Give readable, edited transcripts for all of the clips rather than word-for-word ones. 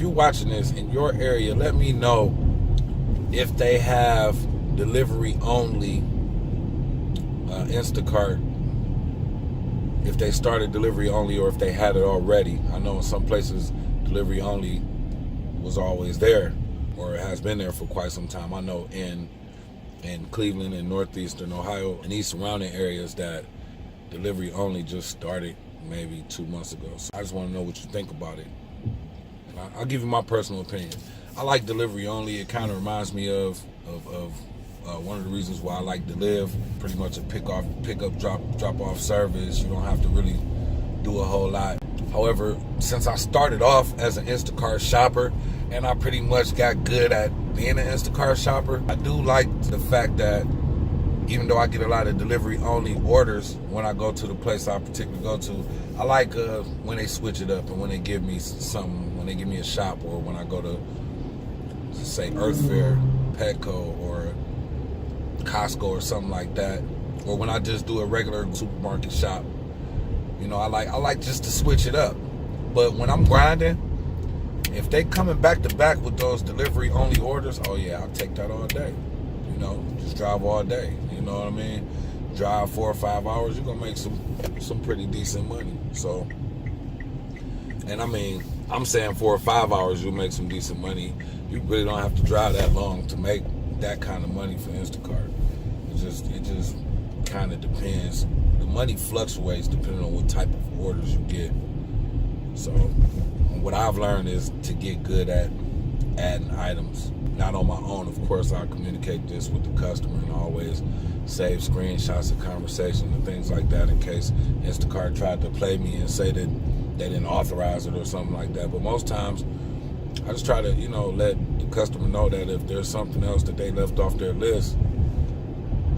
you're watching this in your area, let me know if they have delivery only Instacart, if they started delivery only or if they had it already. I know in some places delivery only was always there, or it has been there for quite some time. I know in Cleveland and northeastern Ohio and these surrounding areas that delivery only just started maybe 2 months ago. So I just want to know what you think about it. And I'll give you my personal opinion. I like delivery only. It kind of reminds me of one of the reasons why I like to live. Pretty much a pick up, drop off service. You don't have to really do a whole lot. However, since I started off as an Instacart shopper and I pretty much got good at being an Instacart shopper, I do like the fact that even though I get a lot of delivery only orders when I go to the place I particularly go to, I like when they switch it up and when they give me something, when they give me a shop, or when I go to, say, Earth Fair, Petco, or Costco or something like that, or when I just do a regular supermarket shop. You know, I like just to switch it up. But when I'm grinding, if they coming back to back with those delivery only orders, oh yeah, I'll take that all day. You know, just drive all day. You know what I mean? Drive 4 or 5 hours, you're gonna make some pretty decent money. So, and I mean, I'm saying 4 or 5 hours you'll make some decent money. You really don't have to drive that long to make that kind of money for Instacart. It just kind of depends. The money fluctuates depending on what type of orders you get. So what I've learned is to get good at adding items. Not on my own, of course. I communicate this with the customer and always save screenshots of conversations and things like that in case Instacart tried to play me and say that they didn't authorize it or something like that. But most times I just try to, you know, let the customer know that if there's something else that they left off their list,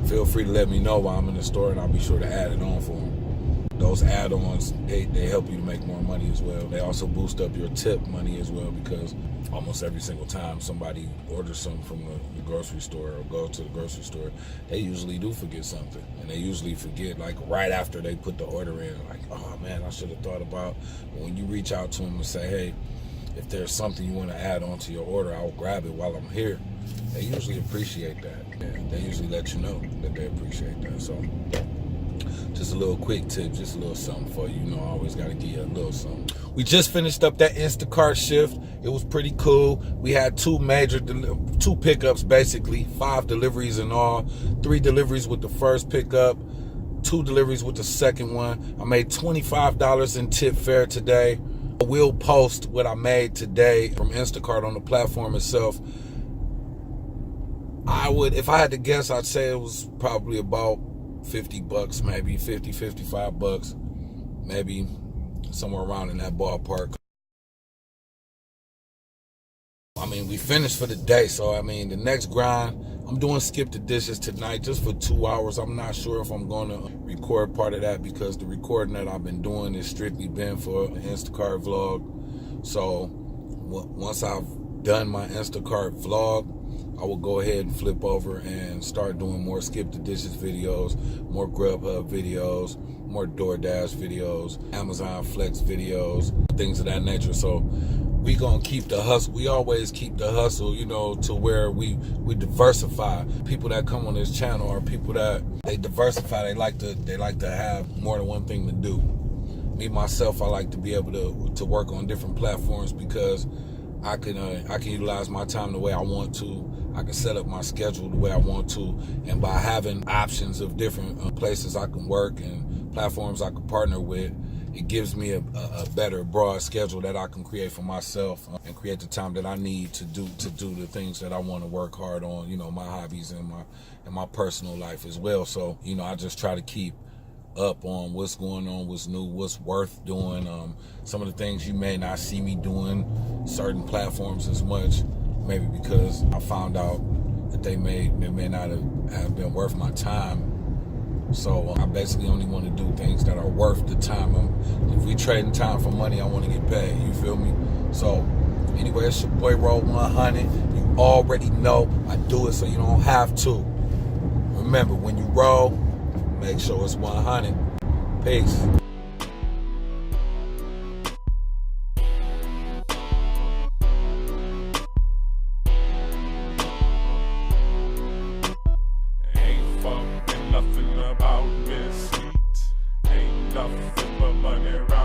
feel free to let me know while I'm in the store and I'll be sure to add it on for them. Those add-ons, they help you to make more money as well. They also boost up your tip money as well, because almost every single time somebody orders something from the grocery store or go to the grocery store, they usually do forget something. And they usually forget like right after they put the order in, like, oh man, I should have thought about. But when you reach out to them and say, hey, if there's something you want to add on to your order, I'll grab it while I'm here. They usually appreciate that. And they usually let you know that they appreciate that. So just a little quick tip, just a little something for you. You know, I always got to give you a little something. We just finished up that Instacart shift. It was pretty cool. We had two pickups, basically, 5 deliveries in all, 3 deliveries with the first pickup, 2 deliveries with the second one. I made $25 in tip fare today. I will post what I made today from Instacart on the platform itself. I would, if I had to guess, I'd say it was probably about $50, maybe 50, 55 bucks, maybe somewhere around in that ballpark. I mean, we finished for the day, so I mean, the next grind, I'm doing skip the dishes tonight just for 2 hours. I'm not sure if I'm going to record part of that because the recording that I've been doing is strictly been for an Instacart vlog. So once I've done my Instacart vlog, I will go ahead and flip over and start doing more skip the dishes videos, more Grubhub videos, more DoorDash videos, Amazon Flex videos, things of that nature. So we gonna keep the hustle. We always keep the hustle, you know, to where we diversify. People that come on this channel are people that they diversify. They like to have more than one thing to do. Me myself, I like to be able to work on different platforms because I can utilize my time the way I want to. I can set up my schedule the way I want to, and by having options of different places I can work and platforms I can partner with, it gives me a better broad schedule that I can create for myself and create the time that I need to do the things that I want to work hard on, you know, my hobbies and my personal life as well. So, you know, I just try to keep up on what's going on, what's new, what's worth doing. Some of the things you may not see me doing certain platforms as much, maybe because I found out that they may not have been worth my time. So I basically only want to do things that are worth the time. If we trading time for money, I want to get paid. You feel me? So anyway, it's your boy Roll 100. You already know I do it so you don't have to. Remember, when you roll, make sure it's 100. Peace. Motherfucking